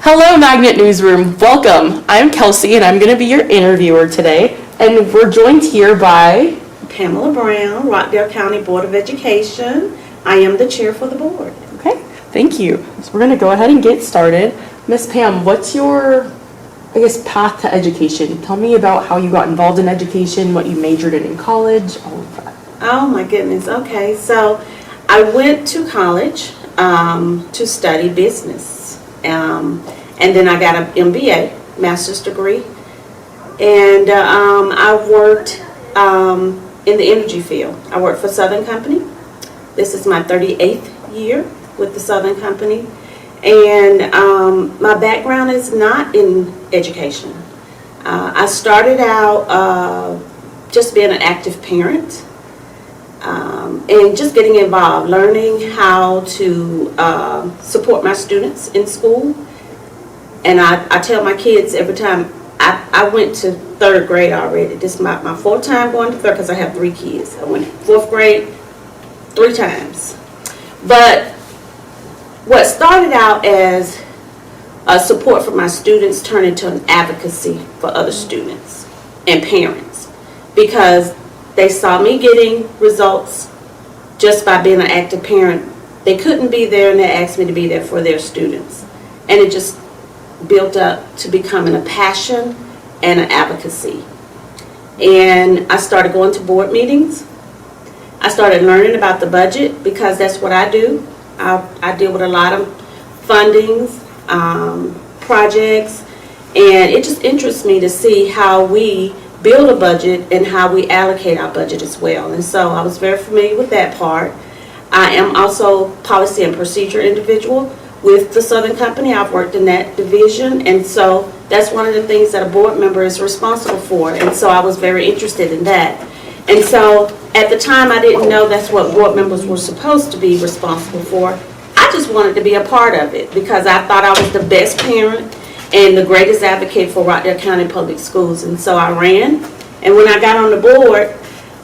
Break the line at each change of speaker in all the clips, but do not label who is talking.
Hello, Magnet Newsroom. Welcome. I'm Kelsey, and I'm going to be your interviewer today. And we're joined here by
Pamela Brown, Rockdale County Board of Education. I am the chair for the board.
Okay, thank you. So we're going to go ahead and get started. Miss Pam, what's your, path to education? Tell me about how you got involved in education, what you majored in college, all of that.
Oh my goodness. Okay, so I went to college to study business. And then I got an MBA, master's degree. And I worked in the energy field. I worked for Southern Company. This is my 38th year with the Southern Company. And my background is not in education. I started out just being an active parent and just getting involved, learning how to support my students in school. And I tell my kids every time, I went to third grade already. This is my fourth time going to third because I have 3 kids. I went fourth grade 3 times. But what started out as a support for my students turned into an advocacy for other students and parents, because they saw me getting results just by being an active parent. They couldn't be there, and they asked me to be there for their students. And it just built up to becoming a passion and an advocacy. And I started going to board meetings. I started learning about the budget because that's what I do. I deal with a lot of fundings, projects, and it just interests me to see how we build a budget and how we allocate our budget as well. And so I was very familiar with that part. I am also policy and procedure individual with the Southern Company. I've worked in that division, and so that's one of the things that a board member is responsible for, and so I was very interested in that. And so at the time I didn't know that's what board members were supposed to be responsible for. I just wanted to be a part of it because I thought I was the best parent and the greatest advocate for Rockdale County Public Schools, and so I ran. And when I got on the board,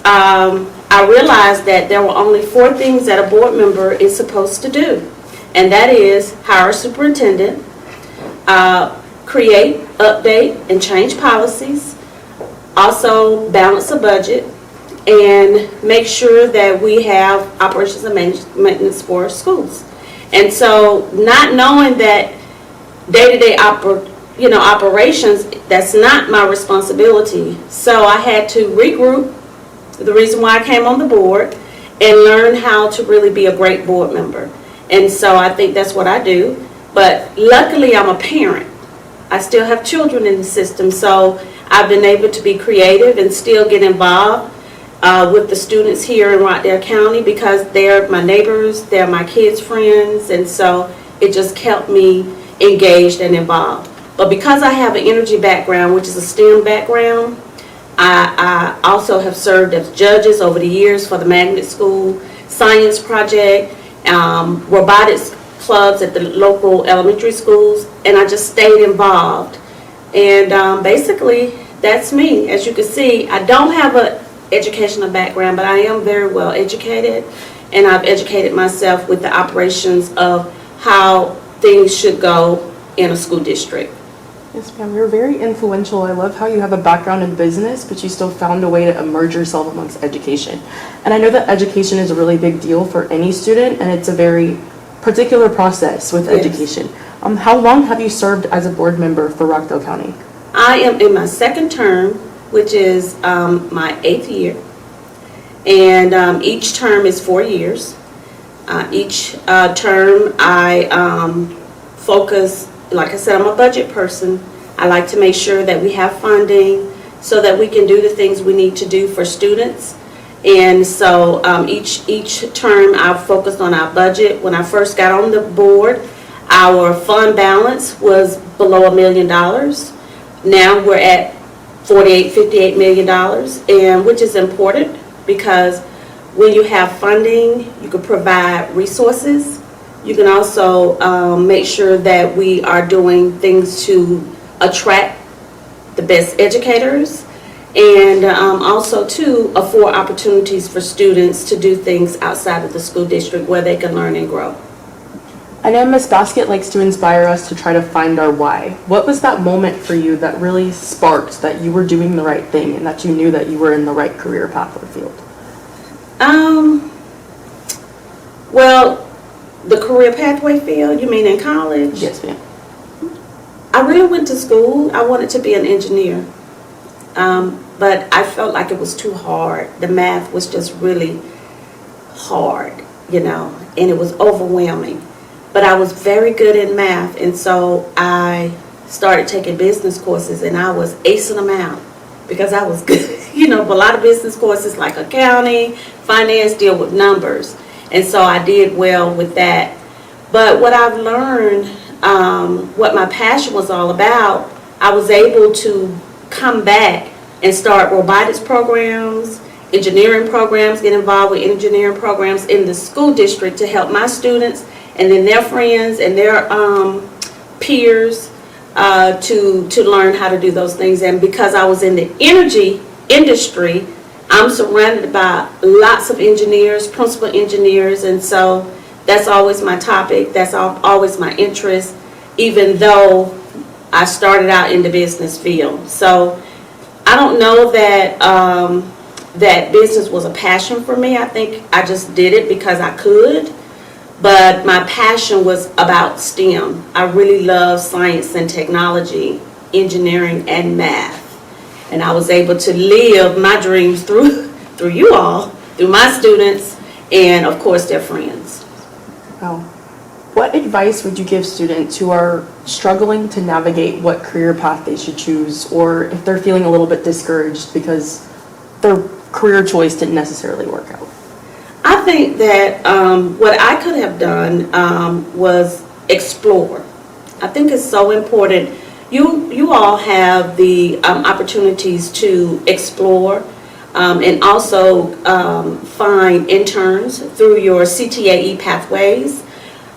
I realized that there were only 4 things that a board member is supposed to do. And that is hire a superintendent, create, update, and change policies, also balance a budget, and make sure that we have operations and maintenance for schools. And so not knowing that day-to-day operations, that's not my responsibility. So I had to regroup, the reason why I came on the board, and learn how to really be a great board member. And so I think that's what I do. But luckily, I'm a parent. I still have children in the system, so I've been able to be creative and still get involved with the students here in Rockdale County because they're my neighbors, they're my kids' friends, and so it just kept me engaged and involved. But because I have an energy background, which is a STEM background, I also have served as judges over the years for the Magnet School, science project, robotics clubs at the local elementary schools, and I just stayed involved. And basically, that's me. As you can see, I don't have an educational background, but I am very well educated, and I've educated myself with the operations of how things should go in a school district.
Yes, ma'am, you're very influential. I love how you have a background in business, but you still found a way to immerse yourself amongst education. And I know that education is a really big deal for any student, and it's a very particular process with education. How long have you served as a board member for Rockdale County?
I am in my 2nd term, which is my 8th year. And each term is 4 years. Each term I focus. Like I said, I'm a budget person. I like to make sure that we have funding so that we can do the things we need to do for students. And so each term I've focused on our budget. When I first got on the board, our fund balance was below $1 million. Now we're at $58 million, and which is important because when you have funding, you can provide resources. You can also make sure that we are doing things to attract the best educators, and also to afford opportunities for students to do things outside of the school district where they can learn and grow.
I know Miss Basket likes to inspire us to try to find our why. What was that moment for you that really sparked that you were doing the right thing and that you knew that you were in the right career path or field?
Well, the career pathway field, you mean in college?
Yes, ma'am.
I really went to school. I wanted to be an engineer. But I felt like it was too hard. The math was just really hard, and it was overwhelming. But I was very good in math, and so I started taking business courses, and I was acing them out because I was good. A lot of business courses like accounting, finance deal with numbers, and so I did well with that. But what I've learned, what my passion was all about, I was able to come back and start robotics programs, engineering programs, get involved with engineering programs in the school district to help my students and then their friends and their peers to learn how to do those things. And because I was in the energy industry, I'm surrounded by lots of engineers, principal engineers, and so that's always my topic. That's always my interest, even though I started out in the business field. So I don't know that that business was a passion for me. I think I just did it because I could. But my passion was about STEM. I really love science and technology, engineering, and math. And I was able to live my dreams through you all, through my students, and of course their friends.
Wow. What advice would you give students who are struggling to navigate what career path they should choose, or if they're feeling a little bit discouraged because their career choice didn't necessarily work out?
I think that what I could have done was explore. I think it's so important. You all have the opportunities to explore and also find interns through your CTAE pathways.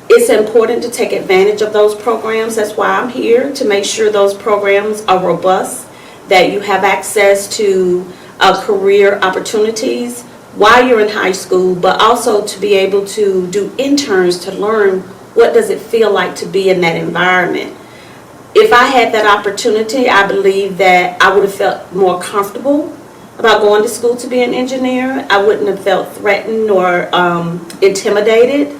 It's important to take advantage of those programs. That's why I'm here, to make sure those programs are robust, that you have access to career opportunities while you're in high school, but also to be able to do interns to learn what does it feel like to be in that environment. If I had that opportunity, I believe that I would have felt more comfortable about going to school to be an engineer. I wouldn't have felt threatened or intimidated,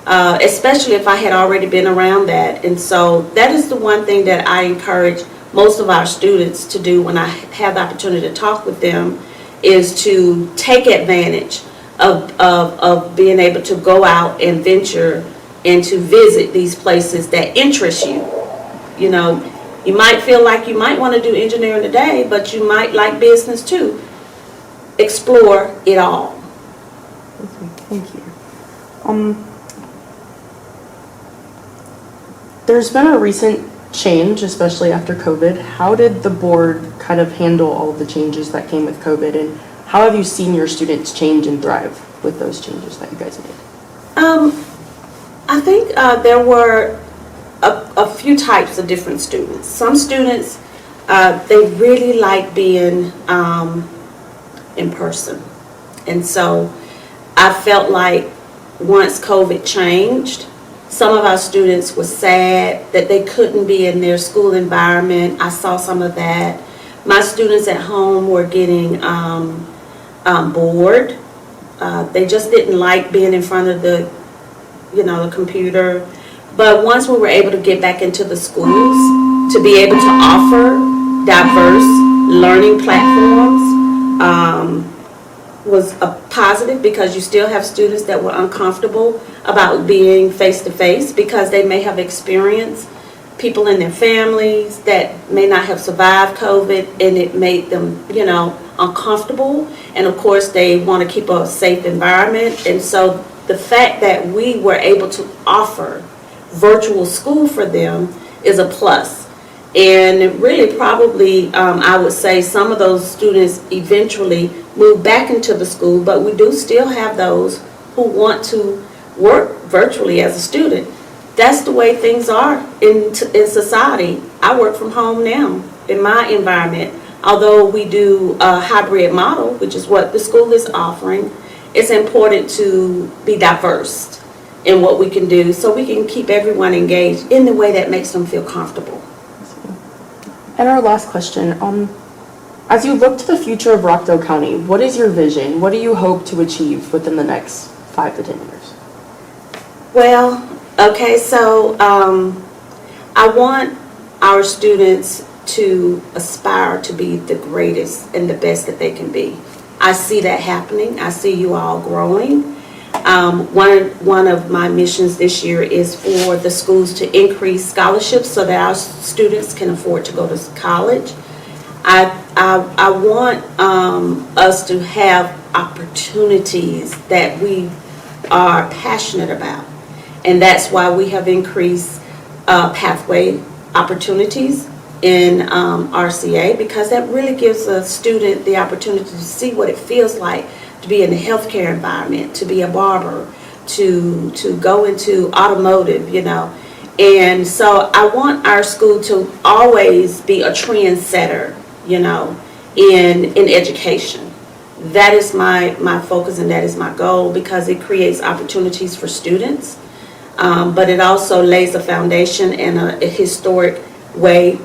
especially if I had already been around that. And so that is the one thing that I encourage most of our students to do when I have the opportunity to talk with them, is to take advantage of being able to go out and venture and to visit these places that interest you. You might feel like you might want to do engineering today, but you might like business too. Explore it all.
Thank you. There's been a recent change, especially after COVID. How did the board kind of handle all of the changes that came with COVID, and how have you seen your students change and thrive with those changes that you guys made?
I think there were a few types of different students. Some students, they really like being in person. And so I felt like once COVID changed, some of our students were sad that they couldn't be in their school environment. I saw some of that. My students at home were getting bored. They just didn't like being in front of the computer. But once we were able to get back into the schools, to be able to offer diverse learning platforms was a positive, because you still have students that were uncomfortable about being face-to-face because they may have experienced people in their families that may not have survived COVID, and it made them, uncomfortable. And of course, they want to keep a safe environment. And so the fact that we were able to offer virtual school for them is a plus. And really, probably, I would say some of those students eventually move back into the school, but we do still have those who want to work virtually as a student. That's the way things are in society. I work from home now in my environment. Although we do a hybrid model, which is what the school is offering, it's important to be diverse in what we can do so we can keep everyone engaged in the way that makes them feel comfortable.
And our last question, as you look to the future of Rockdale County, what is your vision? What do you hope to achieve within the next 5 to 10 years?
Well, okay, so I want our students to aspire to be the greatest and the best that they can be. I see that happening. I see you all growing. One of my missions this year is for the schools to increase scholarships so that our students can afford to go to college. I want us to have opportunities that we are passionate about, and that's why we have increased pathway opportunities in RCA, because that really gives a student the opportunity to see what it feels like to be in the healthcare environment, to be a barber, to go into automotive, you know. And so I want our school to always be a trendsetter, you know, in education. That is my focus and that is my goal, because it creates opportunities for students, but it also lays a foundation and a historic way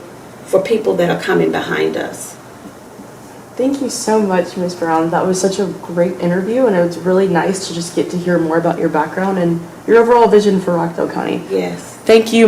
for people that are coming behind us.
Thank you so much, Ms. Brown. That was such a great interview, and it was really nice to just get to hear more about your background and your overall vision for Rockdale County.
Yes.
Thank you.